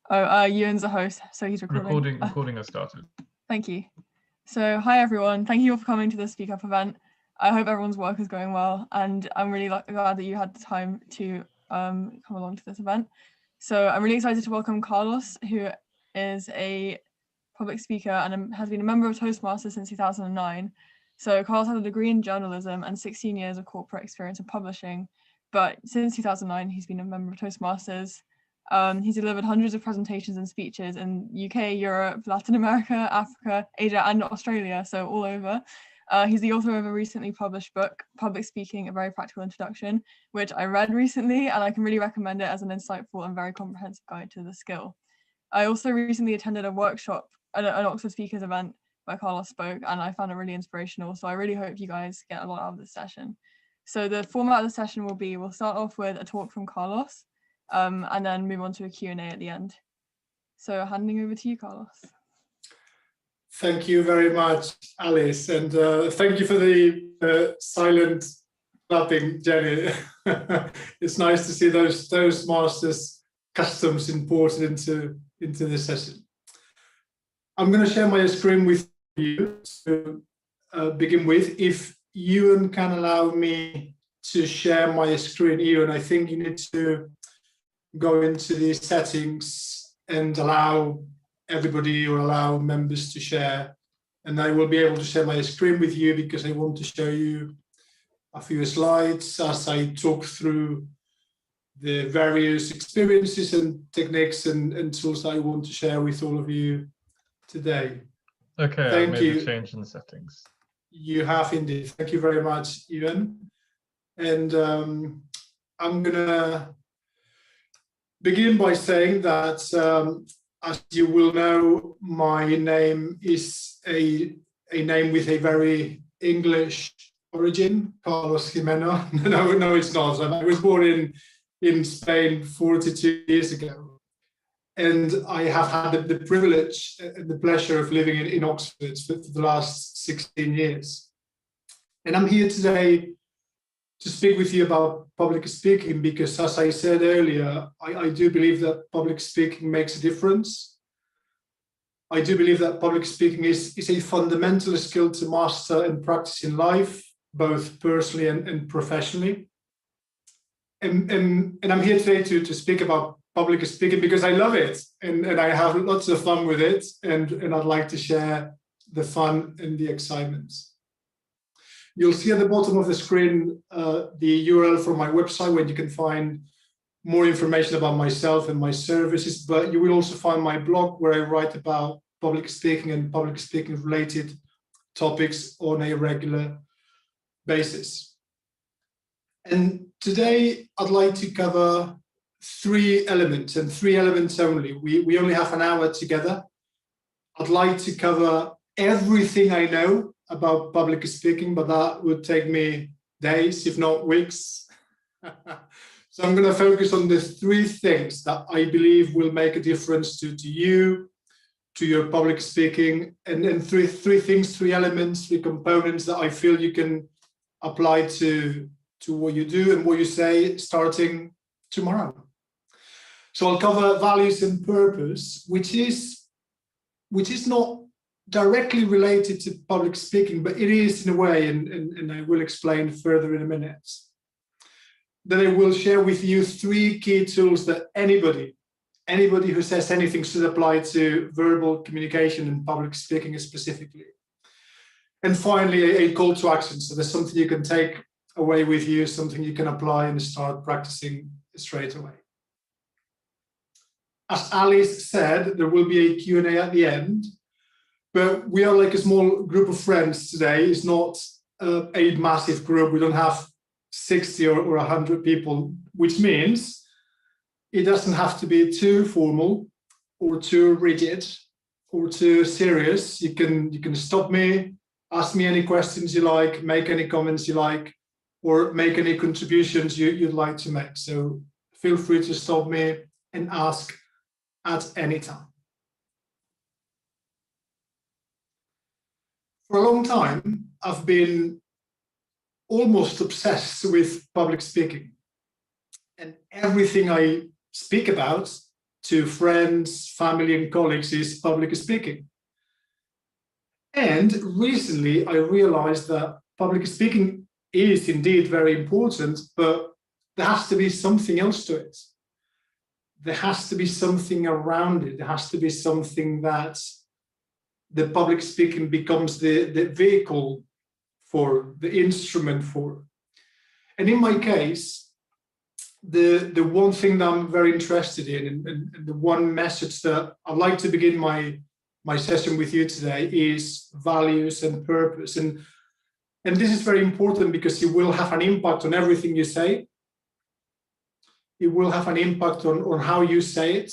Ewan's a host, so he's recording. Recording has started. Thank you. So, hi everyone. Thank you all for coming to the Speak Up event. I hope everyone's work is going well, and I'm really glad that you had the time to come along to this event. So, I'm really excited to welcome Carlos, who is a public speaker and has been a member of Toastmasters since 2009. So, Carlos has a degree in journalism and 16 years of corporate experience in publishing. But since 2009, he's been a member of Toastmasters. He's delivered hundreds of presentations and speeches in UK, Europe, Latin America, Africa, Asia, and Australia, so all over. He's the author of a recently published book, Public Speaking, A Very Practical Introduction, which I read recently, and I can really recommend it as an insightful and very comprehensive guide to the skill. I also recently attended a workshop at an Oxford Speakers event where Carlos spoke, and I found it really inspirational, so I really hope you guys get a lot out of this session. So the format of the session will be, we'll start off with a talk from Carlos, and then move on to a Q&A at the end. So handing over to you, Carlos. Thank you very much, Alice, and thank you for the silent clapping, Jenny. It's nice to see those Toastmasters customs imported into this session. I'm going to share my screen with you to begin with. If Ewan can allow me to share my screen, Ewan, I think you need to go into the settings and allow everybody or allow members to share, and I will be able to share my screen with you because I want to show you a few slides as I talk through the various experiences and techniques and tools that I want to share with all of you today. Okay, thank I made you. The change in the settings. You have indeed. Thank you very much, Ewan. And I'm gonna begin by saying that, as you will know, my name is a name with a very English origin, Carlos Gimeno. No, it's not. I was born in Spain 42 years ago, and I have had the privilege and the pleasure of living in Oxford for the last 16 years. And I'm here today to speak with you about public speaking because, as I said earlier, I do believe that public speaking makes a difference. I do believe that public speaking is a fundamental skill to master and practice in life, both personally and professionally. And I'm here today to speak about public speaking because I love it and I have lots of fun with it, and I'd like to share the fun and the excitement. You'll see at the bottom of the screen the URL for my website where you can find more information about myself and my services, but you will also find my blog where I write about public speaking and public speaking related topics on a regular basis. And today I'd like to cover three elements and three elements only. We only have an hour together. I'd like to cover everything I know about public speaking, but that would take me days, if not weeks. So I'm going to focus on the three things that I believe will make a difference to you, to your public speaking, and then three things, three elements, three components that I feel you can apply to what you do and what you say starting tomorrow. So I'll cover values and purpose, which is not directly related to public speaking, but it is in a way, and I will explain further in a minute. Then I will share with you three key tools that anybody who says anything should apply to verbal communication and public speaking specifically. And finally, a call to action. So there's something you can take away with you, something you can apply and start practicing straight away. As Alice said, there will be a Q&A at the end, but we are like a small group of friends today. It's not a massive group. We don't have 60 or 100 people, which means it doesn't have to be too formal or too rigid or too serious. You can stop me, ask me any questions you like, make any comments you like, or make any contributions you'd like to make. So feel free to stop me and ask at any time. For a long time, I've been almost obsessed with public speaking. And everything I speak about to friends, family, and colleagues is public speaking. And recently, I realized that public speaking is indeed very important, but there has to be something else to it. There has to be something around it. There has to be something that the public speaking becomes the vehicle for, the instrument for. And in my case, the one thing that I'm very interested in, and the one message that I'd like to begin my session with you today is values and purpose. And this is very important because it will have an impact on everything you say. It will have an impact on how you say it.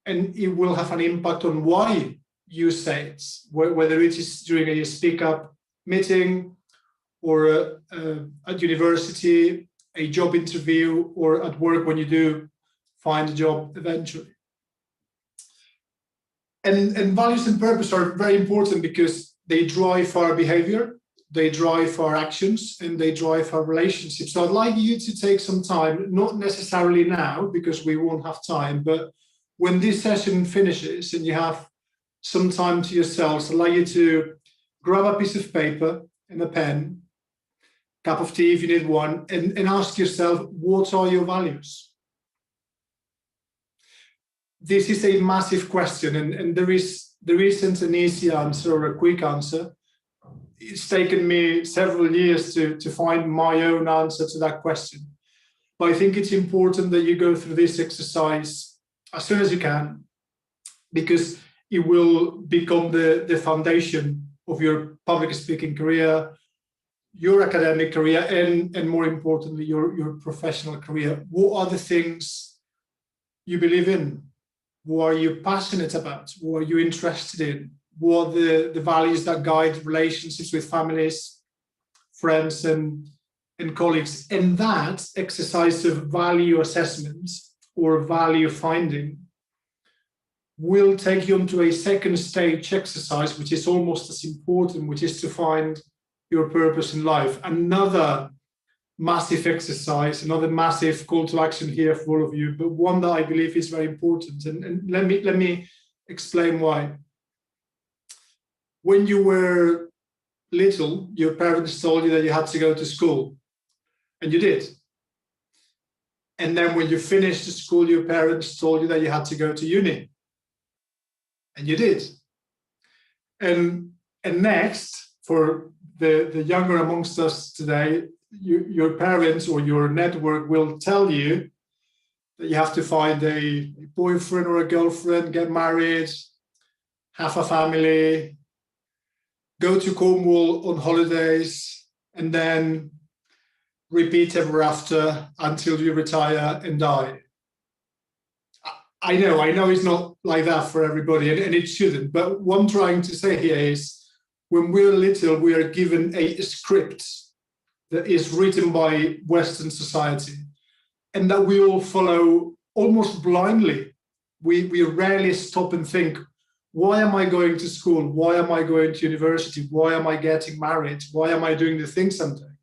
And it will have an impact on why you say it, whether it is during a speak up meeting or at university, a job interview, or at work when you do find a job eventually. And values and purpose are very important because they drive our behavior, they drive our actions, and they drive our relationships. So I'd like you to take some time, not necessarily now because we won't have time, but when this session finishes and you have some time to yourselves, I'd like you to grab a piece of paper and a pen, cup of tea if you need one, and ask yourself, what are your values? This is a massive question, and there isn't an easy answer or a quick answer. It's taken me several years to find my own answer to that question. But I think it's important that you go through this exercise as soon as you can, because it will become the foundation of your public speaking career, your academic career, and more importantly, your professional career. What are the things you believe in? What are you passionate about? What are you interested in? What are the values that guide relationships with families, friends, and colleagues? And that exercise of value assessment or value finding will take you onto a second stage exercise, which is almost as important, which is to find your purpose in life. Another massive exercise, another massive call to action here for all of you, but one that I believe is very important. And let me explain why. When you were little, your parents told you that you had to go to school, and you did. And then when you finished school, your parents told you that you had to go to uni, and you did. And next, for the younger amongst us today, your parents or your network will tell you that you have to find a boyfriend or a girlfriend, get married, have a family, go to Cornwall on holidays, and then repeat ever after until you retire and die. I know it's not like that for everybody, and it shouldn't. But what I'm trying to say here is, when we're little, we are given a script that is written by Western society, and that we all follow almost blindly. We rarely stop and think, why am I going to school? Why am I going to university? Why am I getting married? Why am I doing the things I'm doing?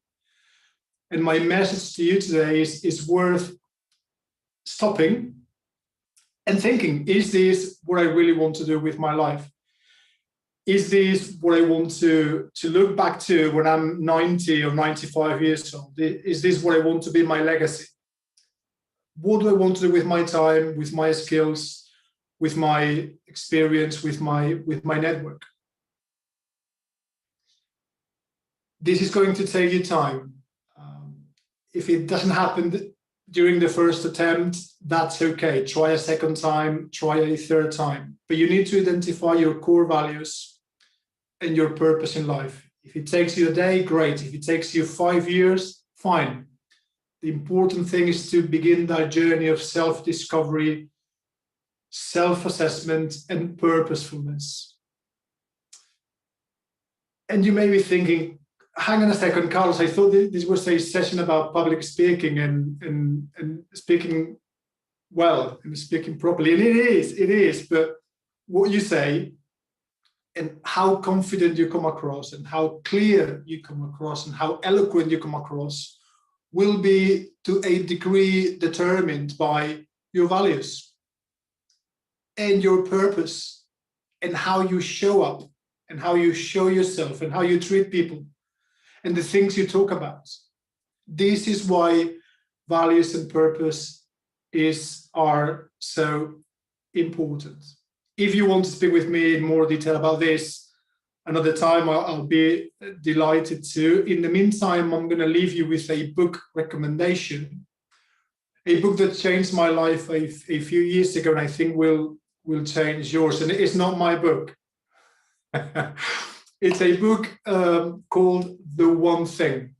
And my message to you today is worth stopping and thinking, is this what I really want to do with my life? Is this what I want to look back to when I'm 90 or 95 years old? Is this what I want to be my legacy? What do I want to do with my time, with my skills, with my experience, with my network? This is going to take you time. If it doesn't happen during the first attempt, that's okay. Try a second time, try a third time. But you need to identify your core values and your purpose in life. If it takes you a day, great. If it takes you 5 years, fine. The important thing is to begin that journey of self-discovery, self-assessment, and purposefulness. And you may be thinking, hang on a second, Carlos, I thought this was a session about public speaking and speaking well and speaking properly. And it is, but what you say and how confident you come across and how clear you come across and how eloquent you come across will be to a degree determined by your values. and your purpose and how you show up and how you show yourself and how you treat people and the things you talk about. This is why values and purpose are so important. If you want to speak with me in more detail about this another time, I'll be delighted to. In the meantime, I'm going to leave you with a book recommendation, a book that changed my life a few years ago, and I think will change yours. And it's not my book. It's a book called The One Thing.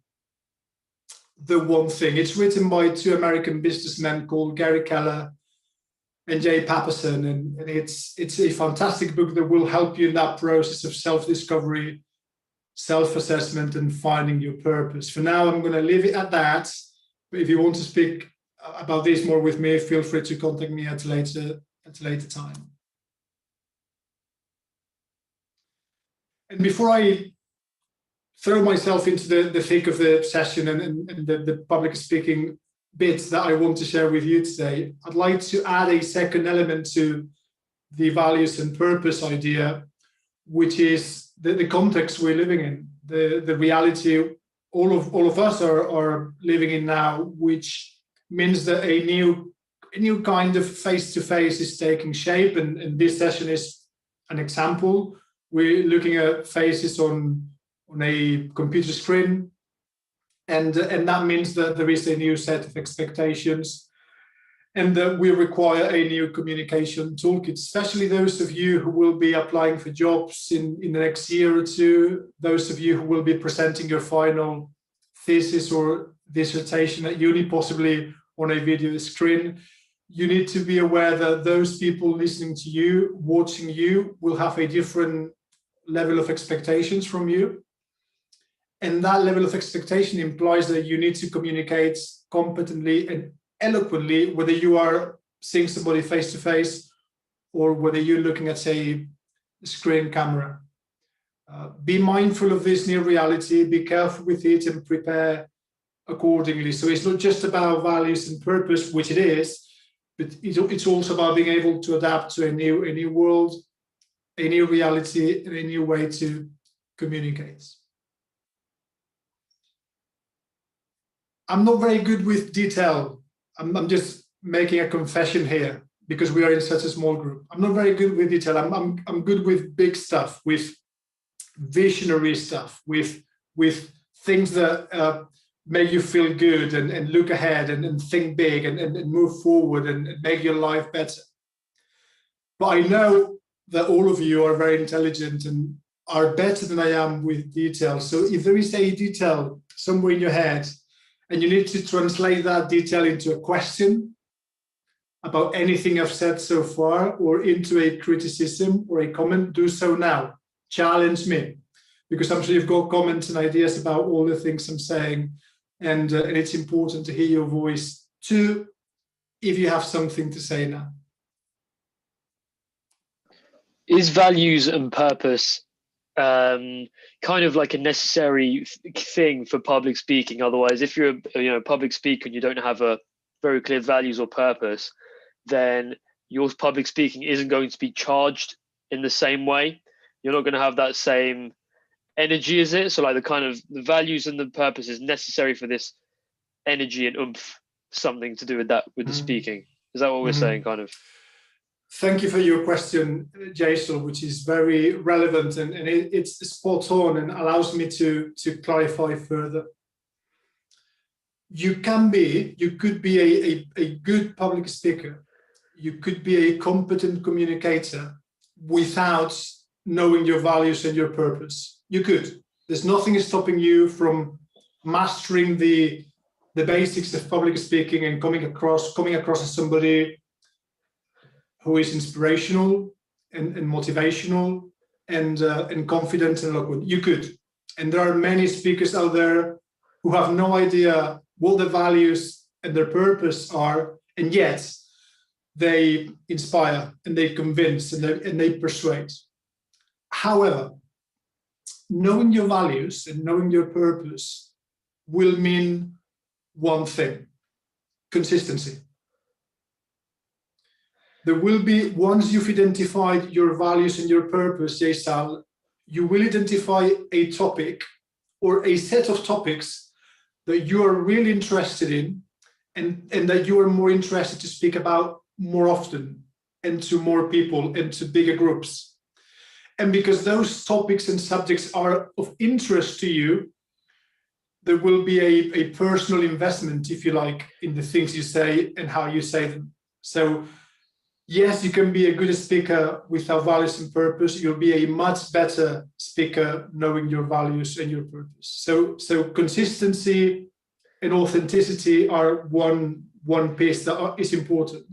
The One Thing. It's written by two American businessmen called Gary Keller and Jay Papasan, and it's a fantastic book that will help you in that process of self-discovery, self-assessment, and finding your purpose. For now, I'm going to leave it at that. But if you want to speak about this more with me, feel free to contact me at a later time. And before I throw myself into the thick of the session and the public speaking bits that I want to share with you today, I'd like to add a second element to the values and purpose idea, which is the context we're living in, the reality all of us are living in now, which means that a new kind of face-to-face is taking shape, and this session is an example. We're looking at faces on a computer screen, and that means that there is a new set of expectations, and that we require a new communication toolkit, especially those of you who will be applying for jobs in the next year or two, those of you who will be presenting your final thesis or dissertation at uni, possibly on a video screen. You need to be aware that those people listening to you, watching you, will have a different level of expectations from you. And that level of expectation implies that you need to communicate competently and eloquently, whether you are seeing somebody face to face or whether you're looking at, say, a screen camera. Be mindful of this new reality, be careful with it, and prepare accordingly. So it's not just about values and purpose, which it is, but it's also about being able to adapt to a new world, a new reality, and a new way to communicate. I'm not very good with detail. I'm just making a confession here because we are in such a small group. I'm not very good with detail. I'm good with big stuff, with visionary stuff, with things that make you feel good and look ahead and think big and move forward and make your life better. But I know that all of you are very intelligent and are better than I am with detail. So if there is a detail somewhere in your head and you need to translate that detail into a question about anything I've said so far or into a criticism or a comment, do so now. Challenge me, because I'm sure you've got comments and ideas about all the things I'm saying, and it's important to hear your voice too if you have something to say now. Is values and purpose kind of like a necessary thing for public speaking? Otherwise, if you're a public speaker and you don't have a very clear values or purpose, then your public speaking isn't going to be charged in the same way. You're not going to have that same energy, is it? So like the values and the purpose is necessary for this energy and oomph, something to do with that, with the speaking. Is that what we're saying, kind of? Thank you for your question, Jason, which is very relevant and it's spot on and allows me to clarify further. You could be a good public speaker. You could be a competent communicator without knowing your values and your purpose. You could. There's nothing stopping you from mastering the basics of public speaking and coming across as somebody who is inspirational and motivational and confident and eloquent. You could. And there are many speakers out there who have no idea what their values and their purpose are, and yet they inspire and they convince and they persuade. However, knowing your values and knowing your purpose will mean one thing: consistency. there will be, once you've identified your values and your purpose, Jaisal, you will identify a topic or a set of topics that you are really interested in and that you are more interested to speak about more often and to more people and to bigger groups. And because those topics and subjects are of interest to you, there will be a personal investment, if you like, in the things you say and how you say them. So yes, you can be a good speaker without values and purpose. You'll be a much better speaker knowing your values and your purpose. So consistency and authenticity are one piece that is important.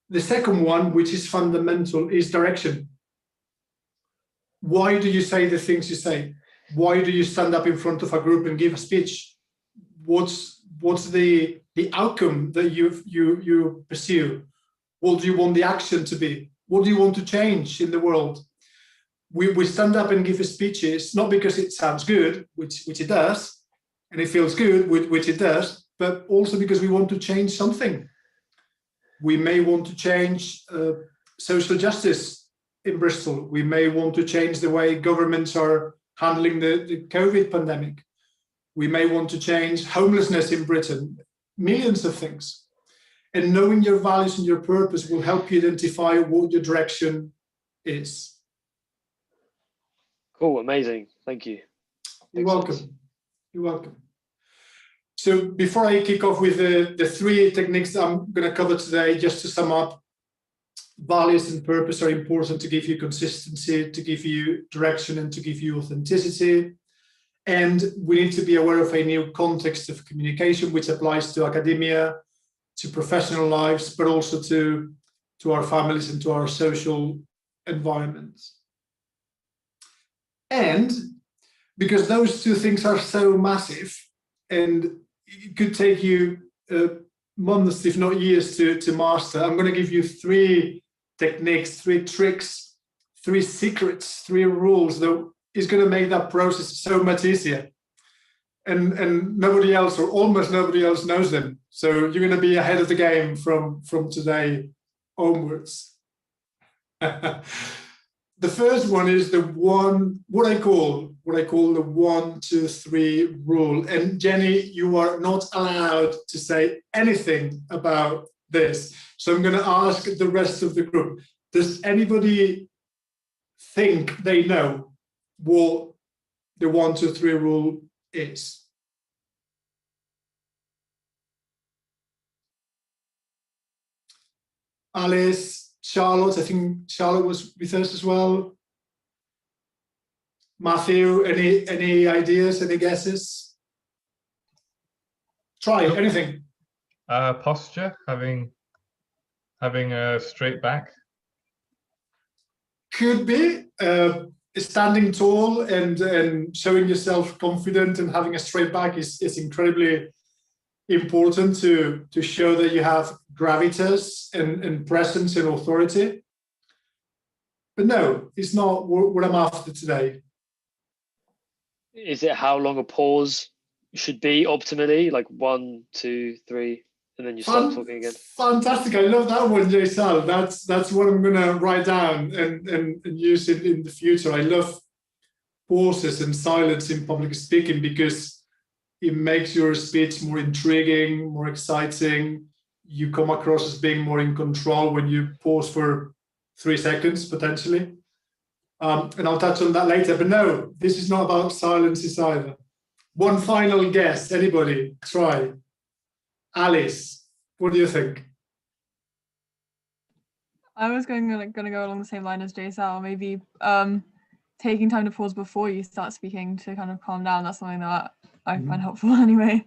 The second one, which is fundamental, is direction. Why do you say the things you say? Why do you stand up in front of a group and give a speech? What's the outcome that you pursue? What do you want the action to be? What do you want to change in the world? We stand up and give speeches, not because it sounds good, which it does, and it feels good, which it does, but also because we want to change something. We may want to change social justice in Bristol. We may want to change the way governments are handling the COVID pandemic. We may want to change homelessness in Britain, millions of things. And knowing your values and your purpose will help you identify what your direction is. Cool, amazing. Thank you. You're welcome. You're welcome. So before I kick off with the three techniques that I'm going to cover today, just to sum up, values and purpose are important to give you consistency, to give you direction, and to give you authenticity. And we need to be aware of a new context of communication, which applies to academia, to professional lives, but also to our families and to our social environments. And because those two things are so massive, and it could take you months, if not years, to master, I'm going to give you three techniques, three tricks, three secrets, three rules that is going to make that process so much easier. And nobody else, or almost nobody else, knows them. So you're going to be ahead of the game from today onwards. The first one is what I call the 1, 2, 3 rule. And Jenny, you are not allowed to say anything about this. So I'm going to ask the rest of the group, does anybody think they know what the 1, 2, 3 rule is? Alice, Charlotte, I think Charlotte was with us as well. Matthew, any ideas, any guesses? Try anything. Posture, having a straight back. Could be standing tall and showing yourself confident and having a straight back is incredibly important to show that you have gravitas and presence and authority. But no, it's not what I'm after today. Is it how long a pause should be optimally? Like 1, 2, 3, and then you start talking again? Fantastic. I love that one, Jaisal. That's what I'm going to write down and use it in the future. I love pauses and silence in public speaking because it makes your speech more intriguing, more exciting. You come across as being more in control when you pause for 3 seconds, potentially. And I'll touch on that later. But no, this is not about silences either. One final guess. Anybody? Try. Alice, what do you think? I was going to go along the same line as Jaisal. Maybe taking time to pause before you start speaking to kind of calm down. That's something that I find helpful anyway.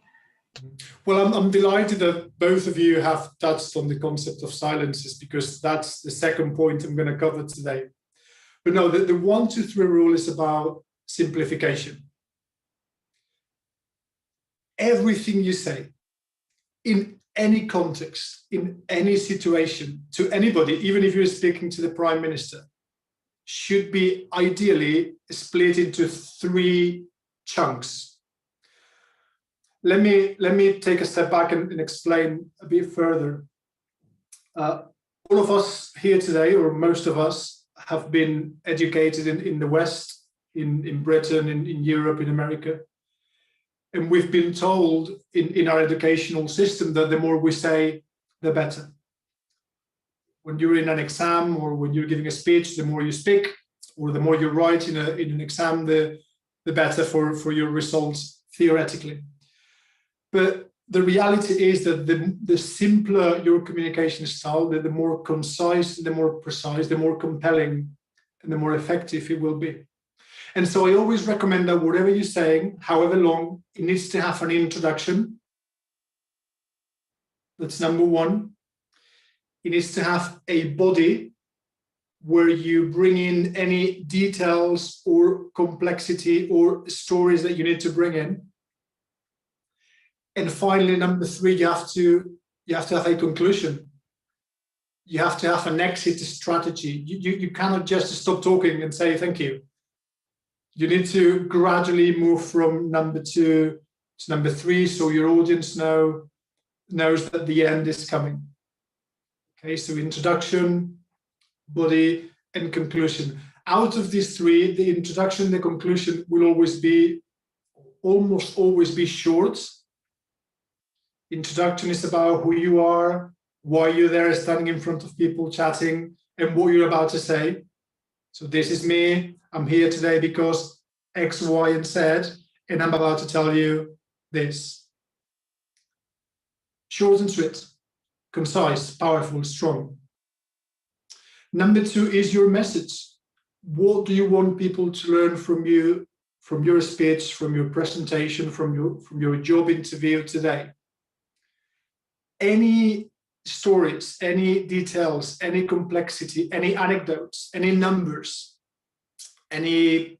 Well, I'm delighted that both of you have touched on the concept of silences because that's the second point I'm going to cover today. But no, the 1, 2, 3 rule is about simplification. Everything you say in any context, in any situation, to anybody, even if you're speaking to the Prime Minister, should be ideally split into 3 chunks. Let me take a step back and explain a bit further. all of us here today, or most of us, have been educated in the West, in Britain, in Europe, in America. And we've been told in our educational system that the more we say, the better. When you're in an exam or when you're giving a speech, the more you speak or the more you write in an exam, the better for your results theoretically. But the reality is that the simpler your communication style, the more concise, the more precise, the more compelling, and the more effective it will be. And so I always recommend that whatever you're saying, however long, it needs to have an introduction. That's number one. It needs to have a body where you bring in any details or complexity or stories that you need to bring in. And finally, number three, you have to have a conclusion. You have to have an exit strategy. You cannot just stop talking and say thank you. You need to gradually move from number two to number three, so your audience knows that the end is coming. Okay, so introduction, body, and conclusion. Out of these three, the introduction, the conclusion will almost always be short. Introduction is about who you are, why you're there standing in front of people chatting, and what you're about to say. So this is me. I'm here today because X, Y, and Z, and I'm about to tell you this. Short and sweet, concise, powerful, strong. Number two is your message. What do you want people to learn from you, from your speech, from your presentation, from your job interview today? Any stories, any details, any complexity, any anecdotes, any numbers, any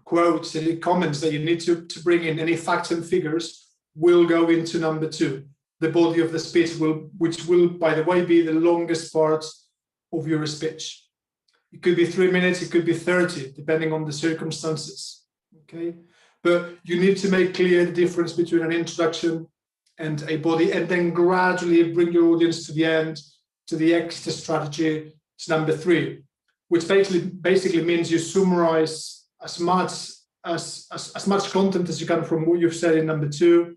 quotes, any comments that you need to bring in, any facts and figures will go into number two, the body of the speech, which will, by the way, be the longest part of your speech. It could be 3 minutes, it could be 30, depending on the circumstances. Okay, but you need to make clear the difference between an introduction and a body, and then gradually bring your audience to the end, to the exit strategy, to number three, which basically means you summarize as much content as you can from what you've said in number two.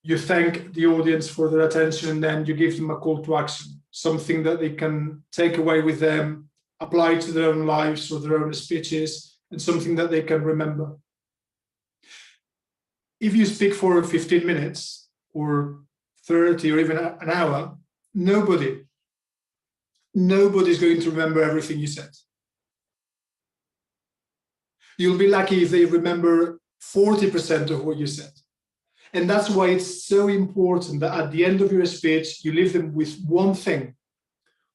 You thank the audience for their attention, and then you give them a call to action, something that they can take away with them, apply to their own lives or their own speeches, and something that they can remember. If you speak for 15 minutes, or 30 or even an hour, nobody's going to remember everything you said. You'll be lucky if they remember 40% of what you said. And that's why it's so important that at the end of your speech, you leave them with one thing,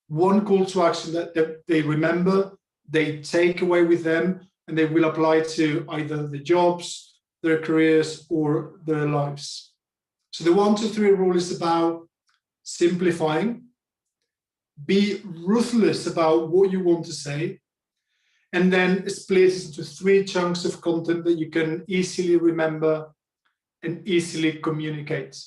one call to action that they remember, they take away with them, and they will apply to either the jobs, their careers, or their lives. So the 1, 2, 3 rule is about simplifying, be ruthless about what you want to say, and then split it into 3 chunks of content that you can easily remember and easily communicate.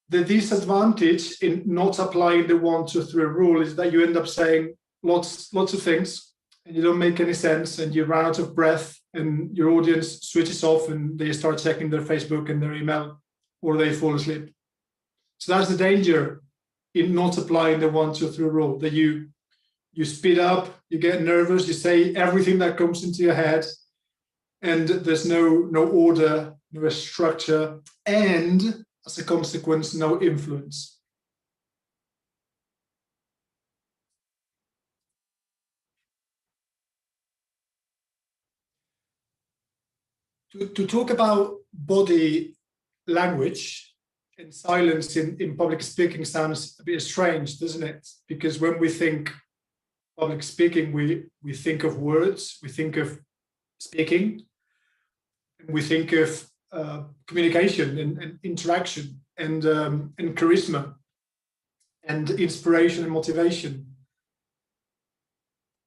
The disadvantage in not applying the 1, 2, 3 rule is that you end up saying lots of things, and you don't make any sense, and you run out of breath, and your audience switches off and they start checking their Facebook and their email, or they fall asleep. So that's the danger in not applying the 1, 2, 3 rule, that you speed up, you get nervous, you say everything that comes into your head, and there's no order, no structure, and as a consequence, no influence. To talk about body language and silence in public speaking sounds a bit strange, doesn't it? Because when we think public speaking, we think of words, we think of speaking, and we think of communication and interaction and charisma and inspiration and motivation.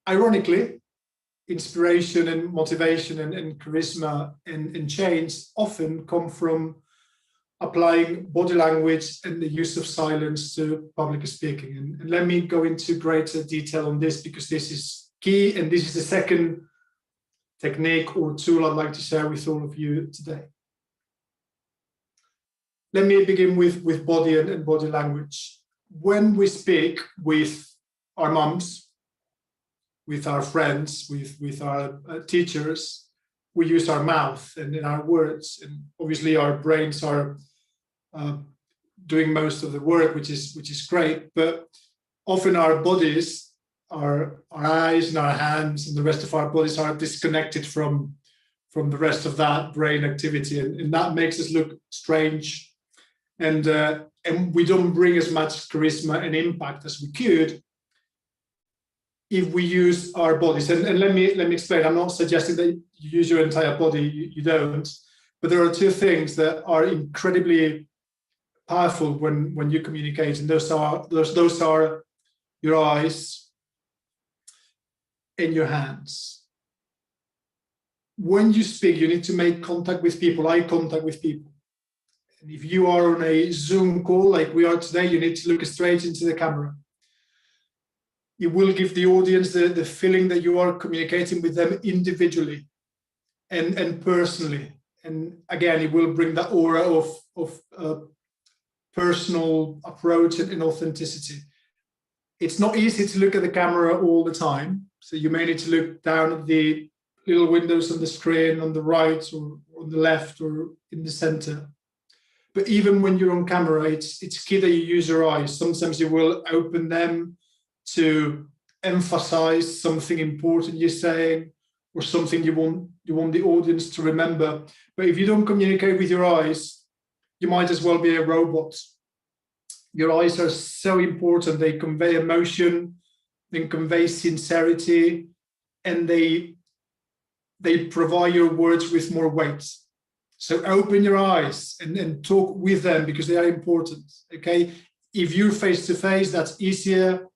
Ironically, inspiration and motivation and charisma and change often come from applying body language and the use of silence to public speaking. And let me go into greater detail on this, because this is key, and this is the second technique or tool I'd like to share with all of you today. Let me begin with body and body language. When we speak with our mums, with our friends, with our teachers, we use our mouth and in our words, and obviously our brains are doing most of the work, which is great. But often our bodies, our eyes and our hands and the rest of our bodies are disconnected from the rest of that brain activity, and that makes us look strange, and we don't bring as much charisma and impact as we could if we use our bodies. And let me explain. I'm not suggesting that you use your entire body. You don't. But there are two things that are incredibly powerful when you communicate, and those are your eyes and your hands. When you speak, you need to make contact with people, eye contact with people. And if you are on a Zoom call like we are today, you need to look straight into the camera. It will give the audience the feeling that you are communicating with them individually and personally. And again, it will bring that aura of personal approach and authenticity. It's not easy to look at the camera all the time. So you may need to look down at the little windows on the screen on the right or on the left or in the center. But even when you're on camera, it's key that you use your eyes. Sometimes you will open them to emphasize something important you're saying or something you want the audience to remember. But if you don't communicate with your eyes, you might as well be a robot. Your eyes are so important. They convey emotion, they convey sincerity, and they provide your words with more weight. So open your eyes and talk with them, because they are important, okay? If you're face-to-face, that's easier.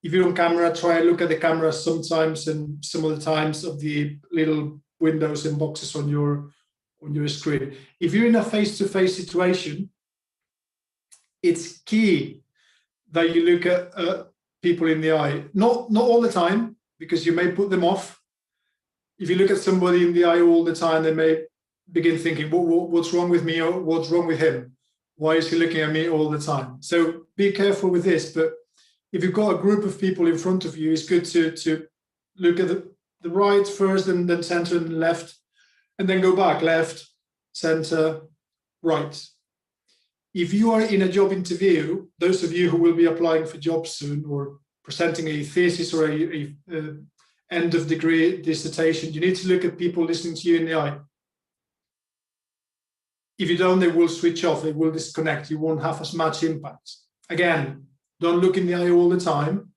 If you're on camera, try and look at the camera sometimes, and some of the times of the little windows and boxes on your screen. If you're in a face-to-face situation, it's key that you look at people in the eye. Not all the time, because you may put them off. If you look at somebody in the eye all the time, they may begin thinking, what's wrong with me, or what's wrong with him? Why is he looking at me all the time? So be careful with this. But if you've got a group of people in front of you, it's good to look at the right first, and then center and left, and then go back, left, center, right. If you are in a job interview, those of you who will be applying for jobs soon, or presenting a thesis or a end of degree dissertation, you need to look at people listening to you in the eye. If you don't, they will switch off, they will disconnect, you won't have as much impact. Again, don't look in the eye all the time,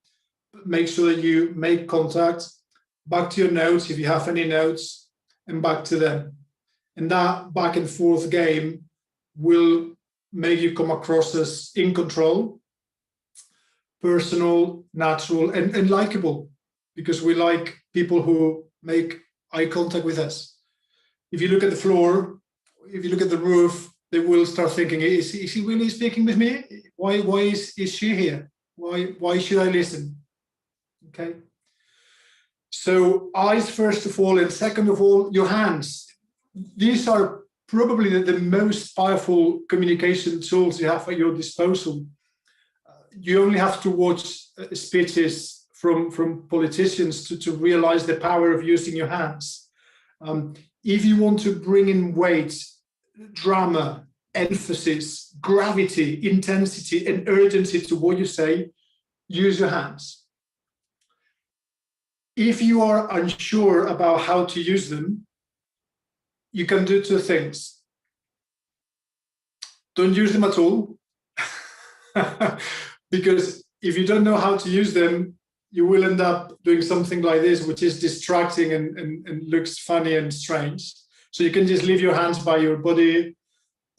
but make sure that you make contact, back to your notes if you have any notes, and back to them. And that back and forth game will make you come across as in control, personal, natural, and likable, because we like people who make eye contact with us. If you look at the floor, if you look at the roof, they will start thinking, is he really speaking with me? Why is she here? Why should I listen? Okay. So eyes first of all, and second of all, your hands. These are probably the most powerful communication tools you have at your disposal. You only have to watch speeches from politicians to realize the power of using your hands. If you want to bring in weight, drama, emphasis, gravity, intensity, and urgency to what you say, use your hands. If you are unsure about how to use them, you can do two things. Don't use them at all, because if you don't know how to use them, you will end up doing something like this, which is distracting and looks funny and strange. So you can just leave your hands by your body.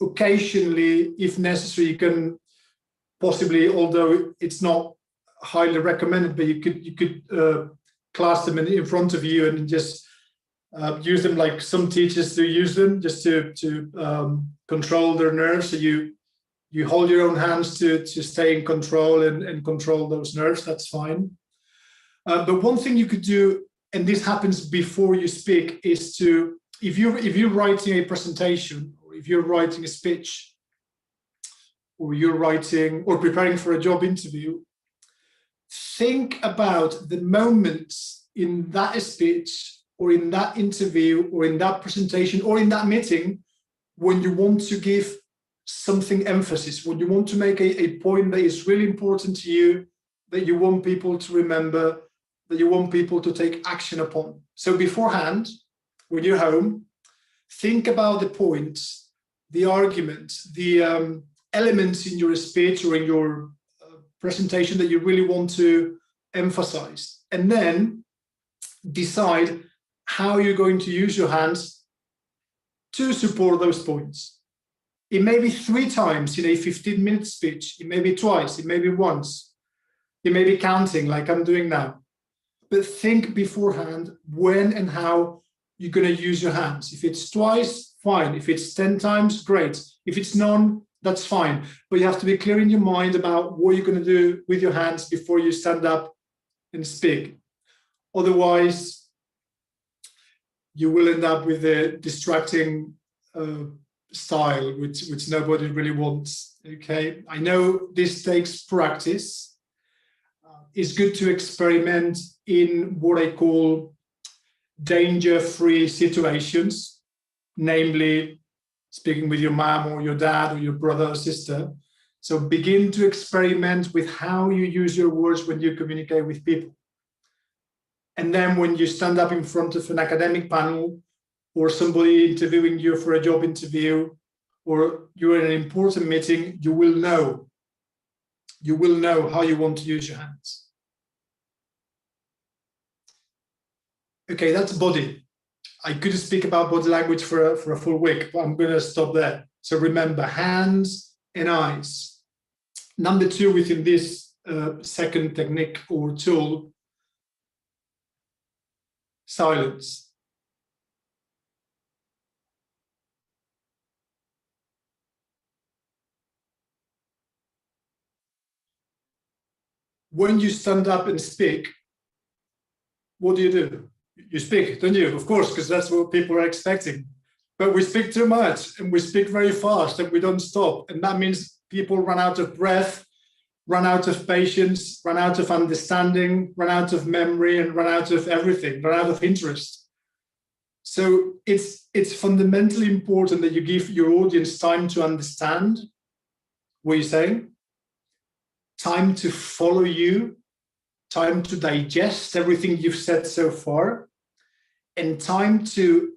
Occasionally, if necessary, you can possibly, although it's not highly recommended, but you could clasp them in front of you and just use them like some teachers do use them, just to control their nerves. So you hold your own hands to stay in control and control those nerves. That's fine. But one thing you could do, and this happens before you speak, is to, if you're writing a presentation, or if you're writing a speech, or you're writing or preparing for a job interview, think about the moments in that speech or in that interview or in that presentation or in that meeting when you want to give something emphasis, when you want to make a point that is really important to you, that you want people to remember, that you want people to take action upon. So beforehand, when you're home, think about the points, the arguments, the elements in your speech or in your presentation that you really want to emphasize, and then decide how you're going to use your hands to support those points. It may be 3 times in a 15-minute speech, it may be twice, it may be once, it may be counting like I'm doing now. But think beforehand when and how you're going to use your hands. If it's twice, fine. If it's 10 times, great. If it's none, that's fine. But you have to be clear in your mind about what you're going to do with your hands before you stand up and speak. Otherwise, you will end up with a distracting style, which nobody really wants. Okay, I know this takes practice. It's good to experiment in what I call danger-free situations, namely speaking with your mom or your dad or your brother or sister. So begin to experiment with how you use your words when you communicate with people. And then when you stand up in front of an academic panel or somebody interviewing you for a job interview, or you're in an important meeting, you will know how you want to use your hands. Okay, that's body. I could speak about body language for a full week, but I'm going to stop there. So remember, hands and eyes. Number 2 within this second technique or tool, silence. When you stand up and speak, what do? You speak, don't you? Of course, because that's what people are expecting. But we speak too much and we speak very fast and we don't stop. And that means people run out of breath, run out of patience, run out of understanding, run out of memory, and run out of everything, run out of interest. So it's fundamentally important that you give your audience time to understand what you're saying, time to follow you, time to digest everything you've said so far, and time to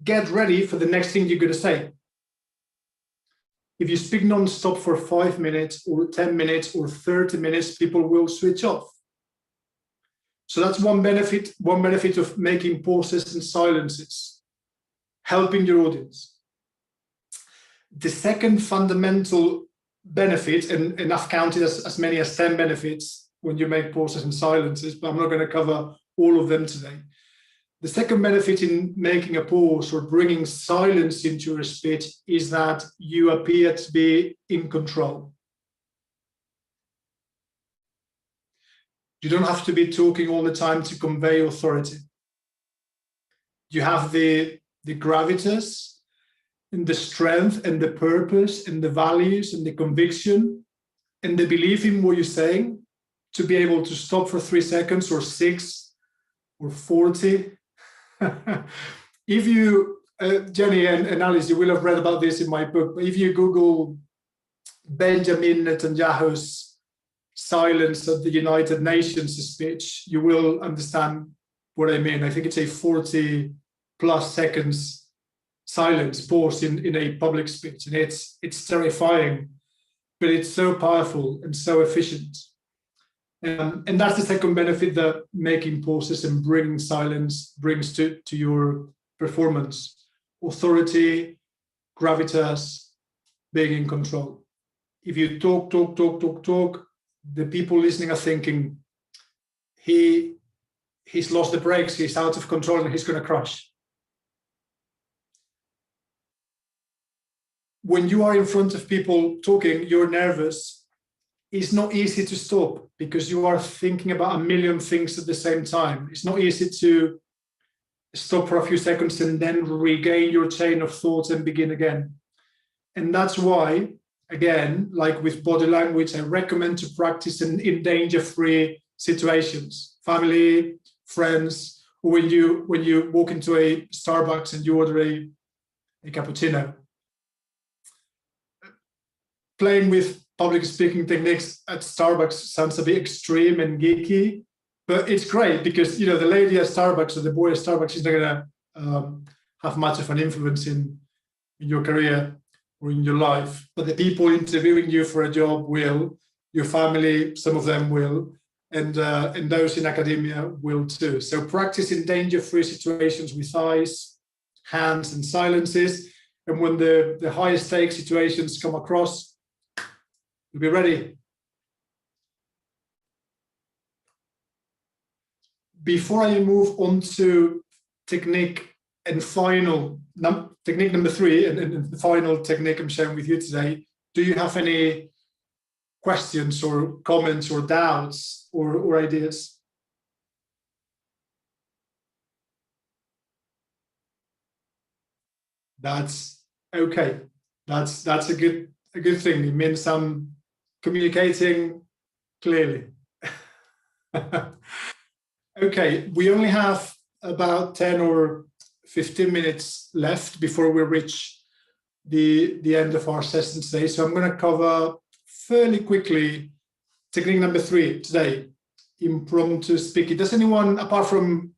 get ready for the next thing you're going to say. If you speak non-stop for 5 minutes or 10 minutes or 30 minutes, people will switch off. So that's one benefit of making pauses and silences, helping your audience. The second fundamental benefit, and I've counted as many as 10 benefits when you make pauses and silences, but I'm not going to cover all of them today. The second benefit in making a pause or bringing silence into your speech is that you appear to be in control. You don't have to be talking all the time to convey authority. You have the gravitas and the strength and the purpose and the values and the conviction and the belief in what you're saying to be able to stop for 3 seconds or 6 or 40. If you, Jenny and Alice, you will have read about this in my book, but if you Google Benjamin Netanyahu's silence at the United Nations speech, you will understand what I mean. I think it's a 40 plus seconds silence pause in a public speech, and it's terrifying, but it's so powerful and so efficient. And that's the second benefit that making pauses and bringing silence brings to your performance: authority, gravitas, being in control. If you talk, the people listening are thinking, he's lost the brakes, he's out of control, and he's going to crash. when you are in front of people talking, you're nervous. It's not easy to stop because you are thinking about a million things at the same time. It's not easy to stop for a few seconds and then regain your chain of thought and begin again. And that's why, again, like with body language, I recommend to practice in danger-free situations, family, friends, or when you walk into a Starbucks and you order a cappuccino. Playing with public speaking techniques at Starbucks sounds a bit extreme and geeky, but it's great because, you know, the lady at Starbucks or the boy at Starbucks is not going to have much of an influence in your career or in your life, but the people interviewing you for a job will, your family, some of them will, and those in academia will too. So practice in danger-free situations with eyes, hands, and silences. And when the higher stakes situations come across, you'll be ready. Before I move on to technique and technique number 3, and the final technique I'm sharing with you today, do you have any questions or comments or doubts or ideas? That's okay. That's a good thing. It means I'm communicating clearly. Okay, we only have about 10 or 15 minutes left before we reach the end of our session today. So I'm going to cover fairly quickly technique number 3 today, impromptu speaking. Does anyone, apart from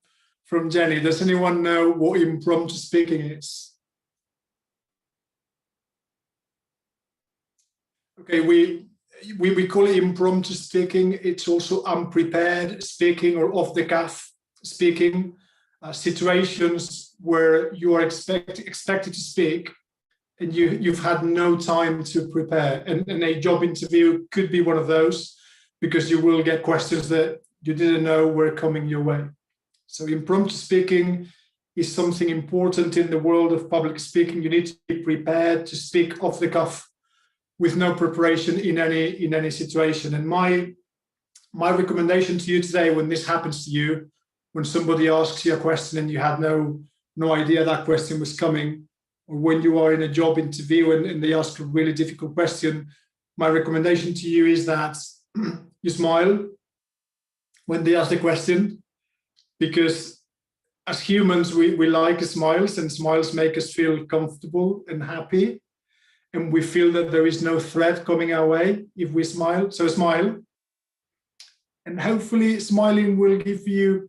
Jenny, does anyone know what impromptu speaking is? Okay, we call it impromptu speaking. It's also unprepared speaking or off-the-cuff speaking, situations where you are expected to speak and you've had no time to prepare. And a job interview could be one of those because you will get questions that you didn't know were coming your way. So impromptu speaking is something important in the world of public speaking. You need to be prepared to speak off the cuff with no preparation in any situation. And my recommendation to you today, when this happens to you, when somebody asks you a question and you had no idea that question was coming, or when you are in a job interview and they ask a really difficult question, my recommendation to you is that you smile when they ask the question, because as humans, we like smiles, and smiles make us feel comfortable and happy. And we feel that there is no threat coming our way if we smile. So smile. And hopefully smiling will give you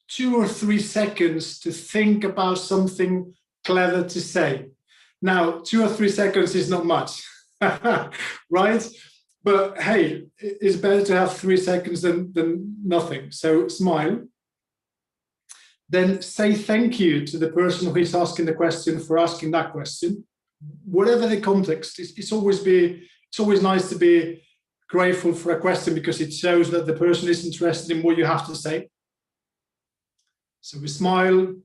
2 or 3 seconds to think about something clever to say. Now, 2 or 3 seconds is not much, right? But hey, it's better to have 3 seconds than nothing. So smile. Then say thank you to the person who is asking the question for asking that question. Whatever the context, it's always nice to be grateful for a question because it shows that the person is interested in what you have to say. So we smile,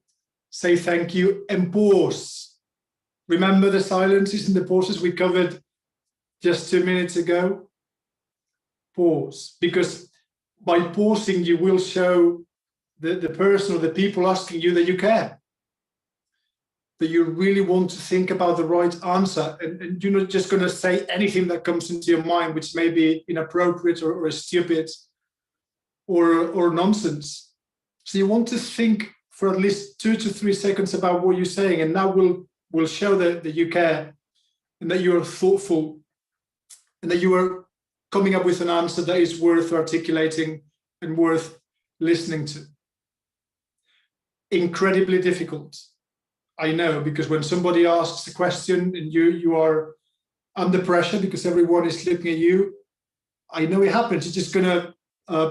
say thank you, and pause. Remember the silences and the pauses we covered just 2 minutes ago? Pause, because by pausing, you will show the person or the people asking you that you care, that you really want to think about the right answer, and you're not just going to say anything that comes into your mind, which may be inappropriate or stupid or nonsense. So you want to think for at least 2 to 3 seconds about what you're saying, and that will show that you care and that you are thoughtful and that you are coming up with an answer that is worth articulating and worth listening to. Incredibly difficult, I know, because when somebody asks a question and you are under pressure because everyone is looking at you, I know it happens. You're just going to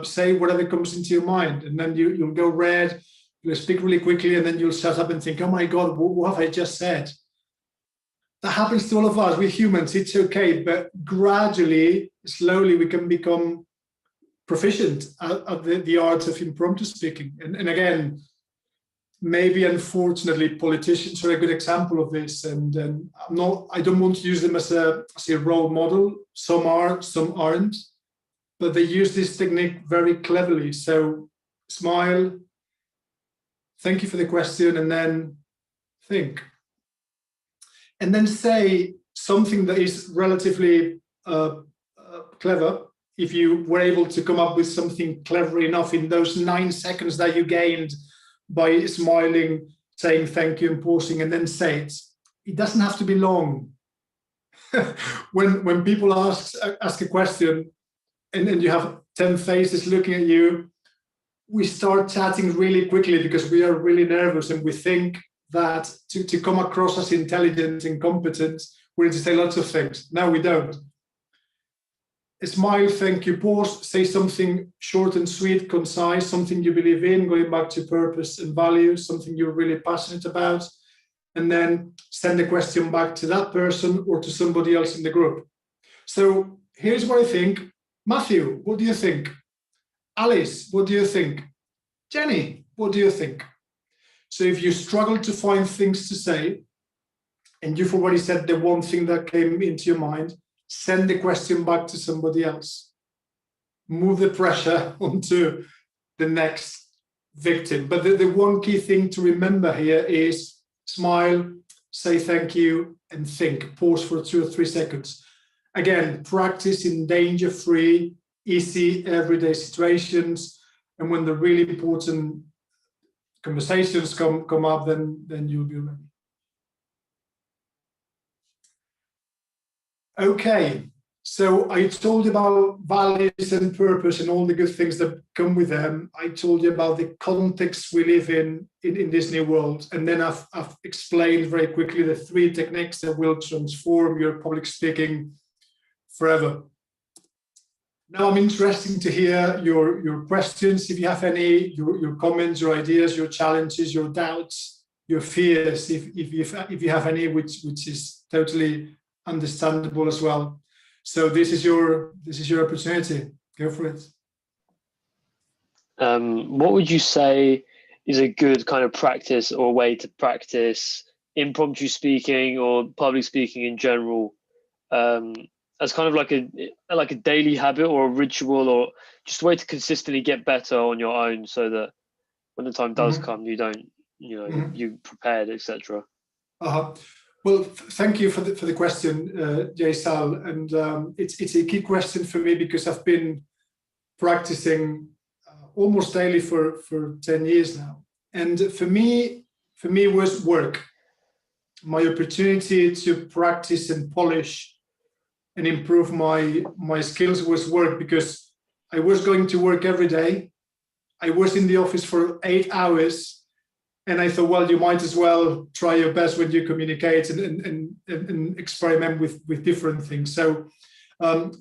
say whatever comes into your mind, and then you'll go red, you'll speak really quickly, and then you'll shut up and think, oh my God, what have I just said? That happens to all of us. We're humans. It's okay. But gradually, slowly, we can become proficient at the art of impromptu speaking. And again, maybe unfortunately politicians are a good example of this, and I don't want to use them as a role model. Some are, some aren't, but they use this technique very cleverly. So smile, thank you for the question, and then think, and then say something that is relatively clever. If you were able to come up with something clever enough in those 9 seconds that you gained by smiling, saying thank you and pausing, and then say it. It doesn't have to be long. when people ask a question and you have 10 faces looking at you, we start chatting really quickly because we are really nervous, and we think that to come across as intelligent and competent, we need to say lots of things. No, we don't. A smile, thank you, pause, say something short and sweet, concise, something you believe in, going back to purpose and values, something you're really passionate about, and then send the question back to that person or to somebody else in the group. So here's what I think. Matthew, what do you think? Alice, what do you think? Jenny, what do you think? So if you struggle to find things to say, and you've already said the one thing that came into your mind, send the question back to somebody else. Move the pressure onto the next victim. But the one key thing to remember here is smile, say thank you, and think. Pause for 2 or 3 seconds. Again, practice in danger-free, easy, everyday situations. And when the really important conversations come up, then you'll be ready. Okay, so I told you about values and purpose and all the good things that come with them. I told you about the context we live in this new world. And then I've explained very quickly the 3 techniques that will transform your public speaking forever. Now I'm interested to hear your questions. If you have any, your comments, your ideas, your challenges, your doubts, your fears, if you have any, which is totally understandable as well. So this is your opportunity. Go for it. What would you say is a good kind of practice or way to practice impromptu speaking or public speaking in general, as kind of like a daily habit or a ritual, or just a way to consistently get better on your own, so that when the time does come, you don't, you're prepared, etc. Well, thank you for the question, Jay Sal, and it's a key question for me because I've been practicing almost daily for 10 years now, and for me it was work. My opportunity to practice and polish and improve my skills was work, because I was going to work every day. I was in the office for 8 hours. And I thought, well, you might as well try your best when you communicate and experiment with different things. So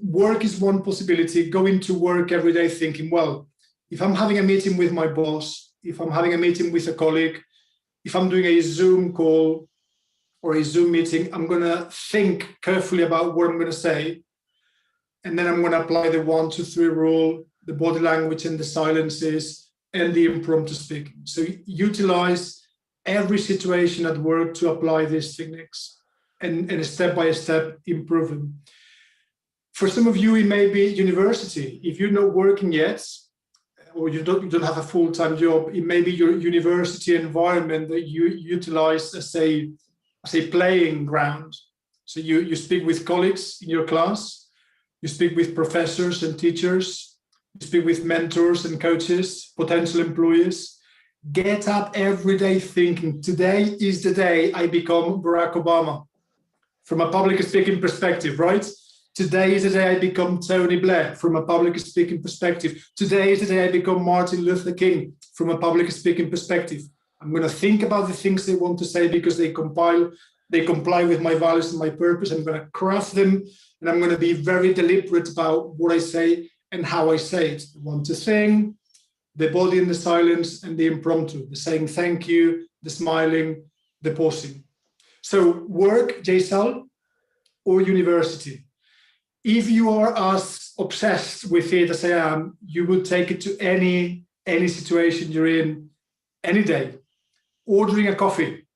work is one possibility. Going to work every day thinking, well, if I'm having a meeting with my boss, if I'm having a meeting with a colleague, if I'm doing a Zoom call or a Zoom meeting, I'm going to think carefully about what I'm going to say. And then I'm going to apply the 1, 2, 3 rule, the body language and the silences, and the impromptu speaking. So utilize every situation at work to apply these techniques and step by step improve them. For some of you, it may be university. If you're not working yet, or you don't have a full-time job, it may be your university environment that you utilize as a playing ground. So you speak with colleagues in your class, you speak with professors and teachers, you speak with mentors and coaches, potential employees. Get up every day thinking, today is the day I become Barack Obama. From a public speaking perspective, right? Today is the day I become Tony Blair. From a public speaking perspective. Today is the day I become Martin Luther King. From a public speaking perspective. I'm going to think about the things they want to say because they comply with my values and my purpose. I'm going to craft them, and I'm going to be very deliberate about what I say and how I say it. The 1, 2 thing, the body and the silence, and the impromptu, the saying thank you, the smiling, the pausing. So work, JSAL, or university. If you are as obsessed with it as I am, you would take it to any situation you're in any day. ordering a coffee,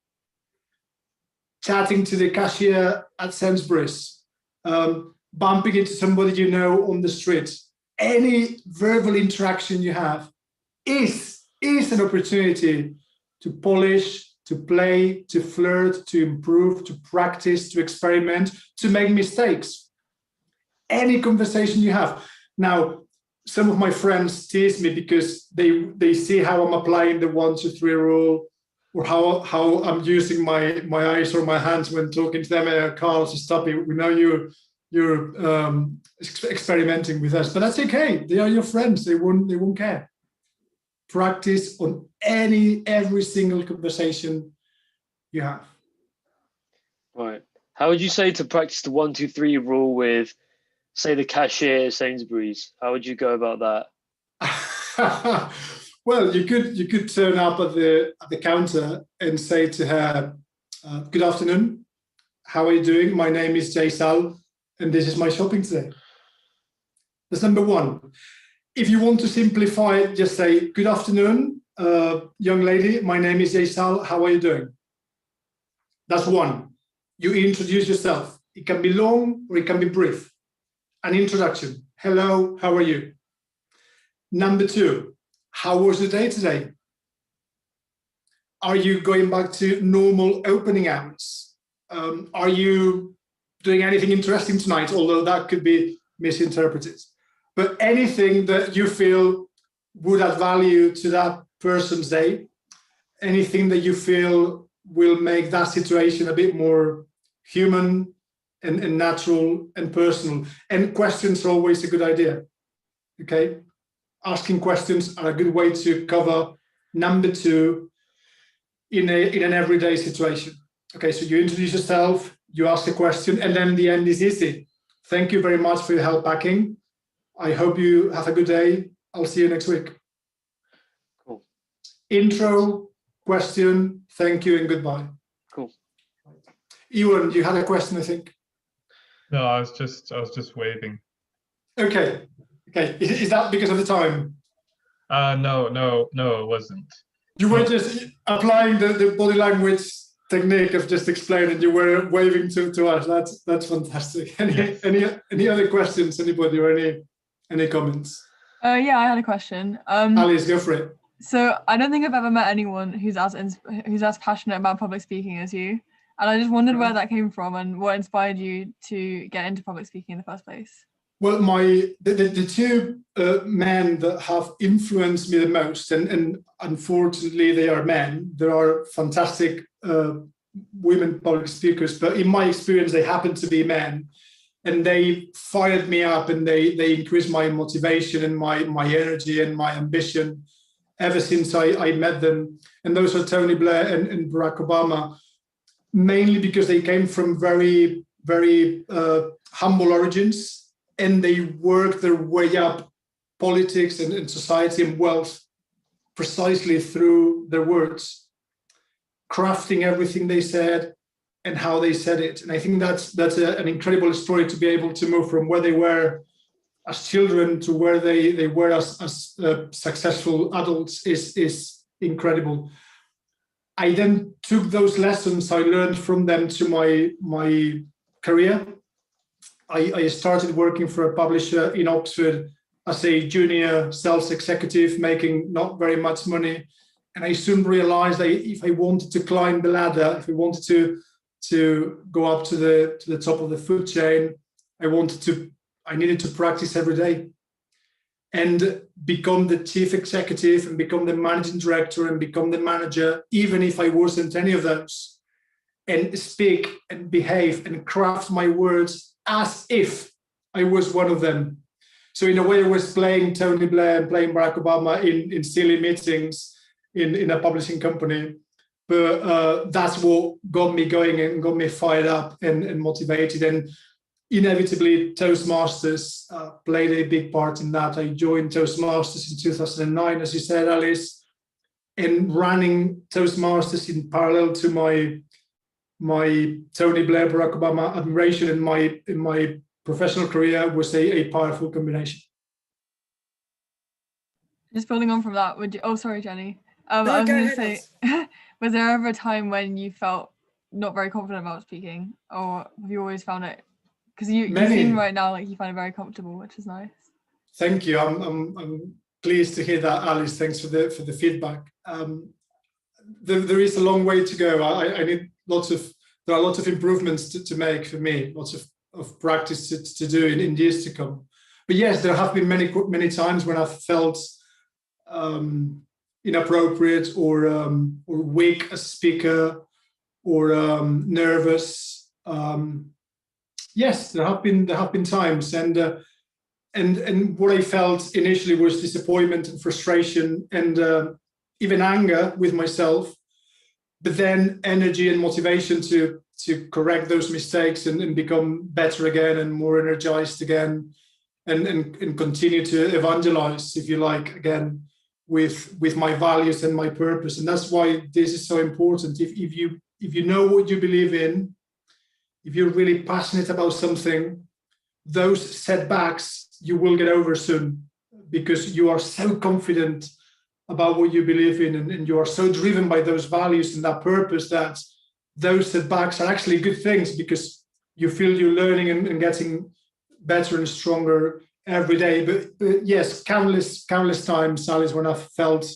chatting to the cashier at Sainsbury's, bumping into somebody you know on the street. Any verbal interaction you have is an opportunity to polish, to play, to flirt, to improve, to practice, to experiment, to make mistakes. Any conversation you have. Now, some of my friends tease me because they see how I'm applying the 1, 2, 3 rule, or how I'm using my eyes or my hands when talking to them. Carl, stop it. We know you're experimenting with us, but that's okay. They are your friends. They won't care. Practice on every single conversation you have. Right. How would you say to practice the 1, 2, 3 rule with, say, the cashier at Sainsbury's? How would you go about that? Well, you could turn up at the counter and say to her, "Good afternoon. How are you doing? My name is Jay Sal, and this is my shopping today." That's number one. If you want to simplify it, just say, "Good afternoon, young lady. My name is Jay Sal. How are you doing?" That's one. You introduce yourself. It can be long or it can be brief. An introduction. Hello, how are you? Number two, how was the day today? Are you going back to normal opening hours? Are you doing anything interesting tonight? Although that could be misinterpreted. But anything that you feel would add value to that person's day, anything that you feel will make that situation a bit more human and natural and personal. And questions are always a good idea. Okay? Asking questions are a good way to cover number two in an everyday situation. Okay, so you introduce yourself, you ask a question, and then the end is easy. Thank you very much for your help packing. I hope you have a good day. I'll see you next week. Cool. Intro, question, thank you, and goodbye. Cool. Ewan, you had a question, I think. No, I was just waving. Okay. Is that because of the time? No, it wasn't. You were just applying the body language technique of just explaining. You were waving to us. That's fantastic. Any other questions? Anybody or any comments? Yeah, I had a question. Alice, go for it. So I don't think I've ever met anyone who's as passionate about public speaking as you, and I just wondered where that came from and what inspired you to get into public speaking in the first place. Well, the two men that have influenced me the most, and unfortunately they are men. There are fantastic women public speakers, but in my experience, they happen to be men, and they fired me up, and they increased my motivation and my energy and my ambition ever since I met them. And those are Tony Blair and Barack Obama, mainly because they came from very, very humble origins. And they worked their way up politics and society and wealth precisely through their words, crafting everything they said and how they said it. And I think that's an incredible story, to be able to move from where they were as children to where they were as successful adults is incredible. I then took those lessons I learned from them to my career. I started working for a publisher in Oxford as a junior sales executive, making not very much money. And I soon realized that if I wanted to climb the ladder, if I wanted to go up to the top of the food chain, I needed to practice every day and become the chief executive and become the managing director and become the manager, even if I wasn't any of those, and speak and behave and craft my words as if I was one of them. So in a way, I was playing Tony Blair and playing Barack Obama in silly meetings in a publishing company. But that's what got me going and got me fired up and motivated. And inevitably, Toastmasters played a big part in that. I joined Toastmasters in 2009, as you said, Alice, and running Toastmasters in parallel to my Tony Blair, Barack Obama admiration in my professional career was a powerful combination. Just building on from that, sorry, Jenny. I No, was go going to ahead, say, was there ever a time when you felt not very confident about speaking, or have you always found it? Because you Many. seem right now like you find it very comfortable, which is nice. Thank you. I'm pleased to hear that, Alice. Thanks for the feedback. There is a long way to go. I need there are lots of improvements to make for me, lots of practice to do in years to come. But yes, there have been many times when I've felt inappropriate or weak as a speaker, or nervous. Yes, there have been times, and what I felt initially was disappointment and frustration, and even anger with myself. But then energy and motivation to correct those mistakes and become better again and more energized again, and continue to evangelize, if you like, again with my values and my purpose. And that's why this is so important. If you know what you believe in, if you're really passionate about something, those setbacks you will get over soon, because you are so confident about what you believe in, and you are so driven by those values and that purpose, that those setbacks are actually good things, because you feel you're learning and getting better and stronger every day. But yes, countless times, Alice, when I felt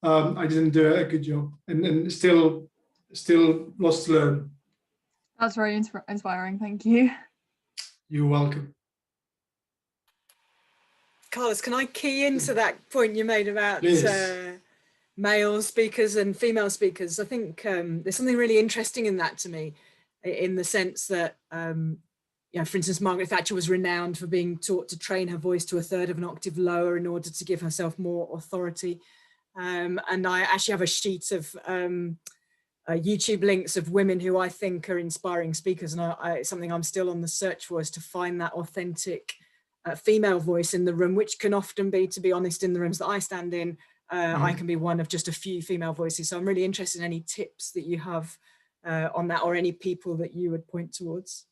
I didn't do a good job, and still lots to learn. That's very inspiring. Thank you. You're welcome. Carlos, can I key into that point you made about male speakers and female speakers? I think there's something really interesting in that to me, in the sense that, for instance, Margaret Thatcher was renowned for being taught to train her voice to a third of an octave lower in order to give herself more authority. And I actually have a sheet of YouTube links of women who I think are inspiring speakers, and it's something I'm still on the search for, is to find that authentic female voice in the room, which can often be, to be honest, in the rooms that I stand in, I can be one of just a few female voices. So I'm really interested in any tips that you have on that, or any people that you would point towards.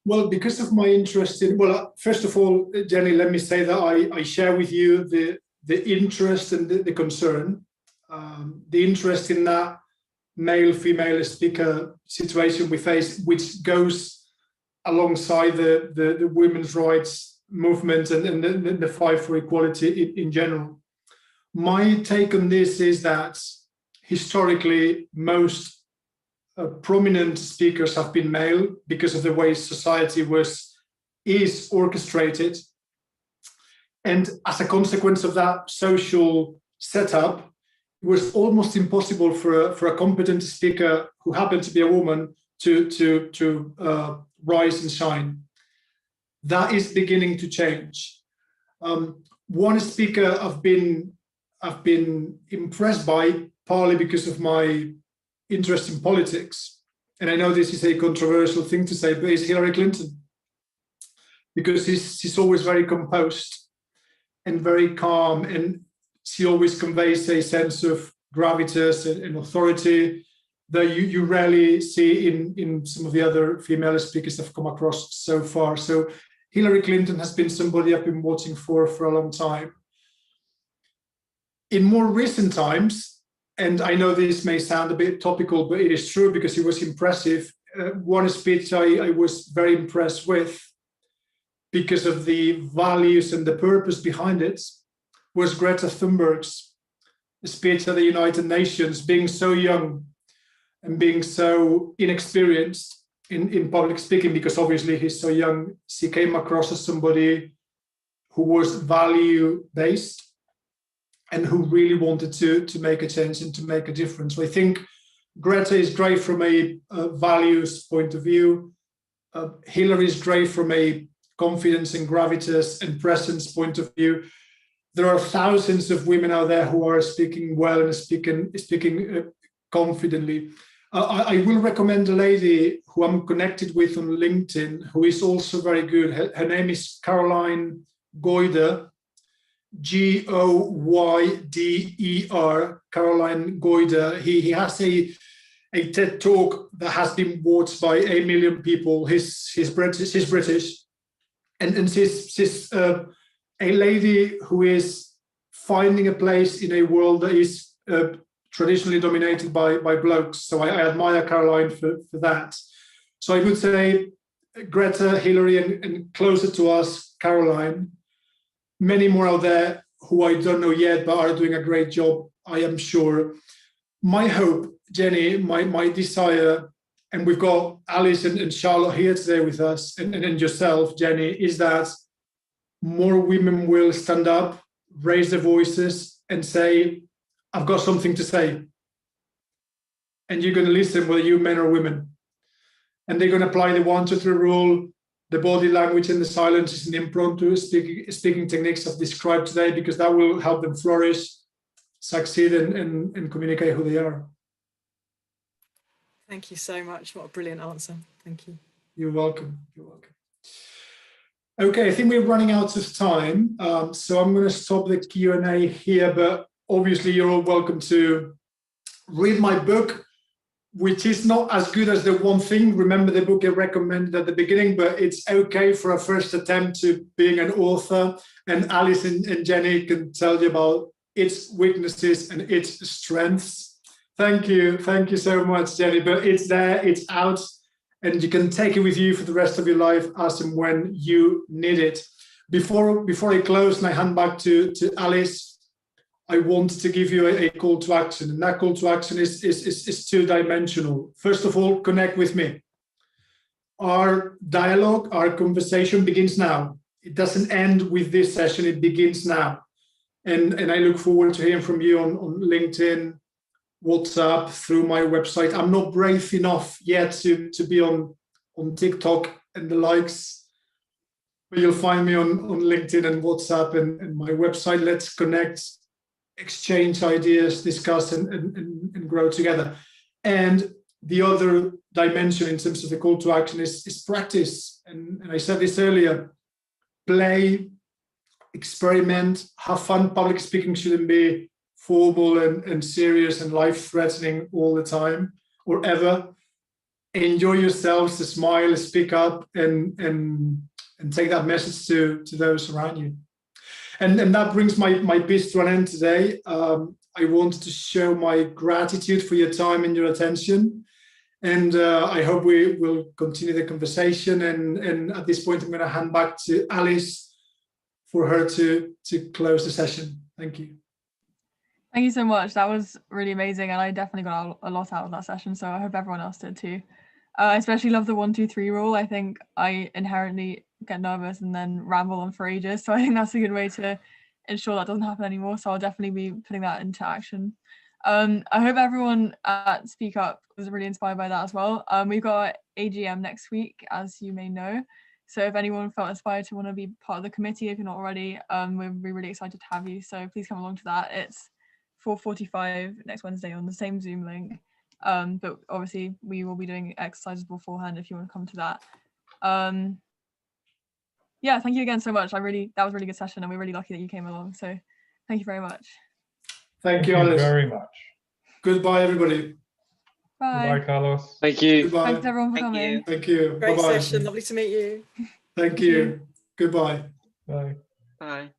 Well, because of my interest in, first of all, Jenny, let me say that I share with you the interest and the concern, the interest in that male-female speaker situation we face, which goes alongside the women's rights movement and the fight for equality in general. My take on this is that historically most prominent speakers have been male, because of the way society is orchestrated, and as a consequence of that social setup, it was almost impossible for a competent speaker who happened to be a woman to rise and shine. That is beginning to change. One speaker I've been impressed by, partly because of my interest in politics, and I know this is a controversial thing to say, but is Hillary Clinton, because she's always very composed and very calm, and she always conveys a sense of gravitas and authority that you rarely see in some of the other female speakers I've come across so far. So Hillary Clinton has been somebody I've been watching for a long time. In more recent times, and I know this may sound a bit topical, but it is true because it was impressive. One speech I was very impressed with, because of the values and the purpose behind it, was Greta Thunberg's speech at the United Nations, being so young and being so inexperienced in public speaking, because obviously he's so young. She came across as somebody who was value-based and who really wanted to make a change and to make a difference. So I think Greta is great from a values point of view. Hillary is great from a confidence and gravitas and presence point of view. There are thousands of women out there who are speaking well and speaking confidently. I will recommend a lady who I'm connected with on LinkedIn, who is also very good. Her name is Caroline Goyder, Goyder, Caroline Goyder. He has a TED Talk that has been watched by 8 million people. He's British, and she's a lady who is finding a place in a world that is traditionally dominated by blokes. So I admire Caroline for that. So I would say Greta, Hillary, and closer to us, Caroline. Many more out there who I don't know yet, but are doing a great job, I am sure. My hope, Jenny, my desire, and we've got Alice and Charlotte here today with us, and yourself, Jenny, is that more women will stand up, raise their voices, and say, I've got something to say. And you're going to listen, whether you men or women. And they're going to apply the 1, 2, 3 rule, the body language and the silences and impromptu speaking techniques I've described today, because that will help them flourish, succeed, and communicate who they are. Thank you so much. What a brilliant answer. Thank you. You're welcome. You're welcome. Okay, I think we're running out of time, so I'm going to stop the Q&A here, but obviously you're all welcome to read my book, which is not as good as the one thing. Remember the book I recommended at the beginning, but it's okay for a first attempt to being an author, and Alice and Jenny can tell you about its weaknesses and its strengths. Thank you so much, Jenny, but it's there, it's out, and you can take it with you for the rest of your life as and when you need it. Before I close and I hand back to Alice, I want to give you a call to action, and that call to action is two-dimensional. First of all, connect with me. Our dialogue, our conversation begins now. It doesn't end with this session, it begins now. And I look forward to hearing from you on LinkedIn, WhatsApp, through my website. I'm not brave enough yet to be on TikTok and the likes, but you'll find me on LinkedIn and WhatsApp and my website. Let's connect, exchange ideas, discuss, and grow together. And the other dimension in terms of the call to action is practice. And I said this earlier, play, experiment, have fun. Public speaking shouldn't be formal and serious and life-threatening all the time or ever. Enjoy yourselves, smile, speak up, and take that message to those around you. And that brings my piece to an end today. I wanted to show my gratitude for your time and your attention. And I hope we will continue the conversation. And at this point, I'm going to hand back to Alice for her to close the session. Thank you. Thank you so much. That was really amazing. And I definitely got a lot out of that session. So I hope everyone else did too. I especially love the 1, 2, 3 rule. I think I inherently get nervous and then ramble on for ages. So I think that's a good way to ensure that doesn't happen anymore. So I'll definitely be putting that into action. I hope everyone at Speak Up was really inspired by that as well. We've got AGM next week, as you may know. So if anyone felt inspired to want to be part of the committee, if you're not already, we'd be really excited to have you. So please come along to that. It's 4:45 next Wednesday on the same Zoom link. But obviously we will be doing exercises beforehand if you want to come to that. Yeah, thank you again so much. That was a really good session, and we're really lucky that you came along. So thank you very much. Thank you, Alice. Very much. Goodbye, everybody. Bye. Bye, Carlos. Thank you. Goodbye. Thanks everyone for coming. Thank you. Great Bye-bye. session. Lovely to meet you. Thank you. Goodbye. Bye. Bye.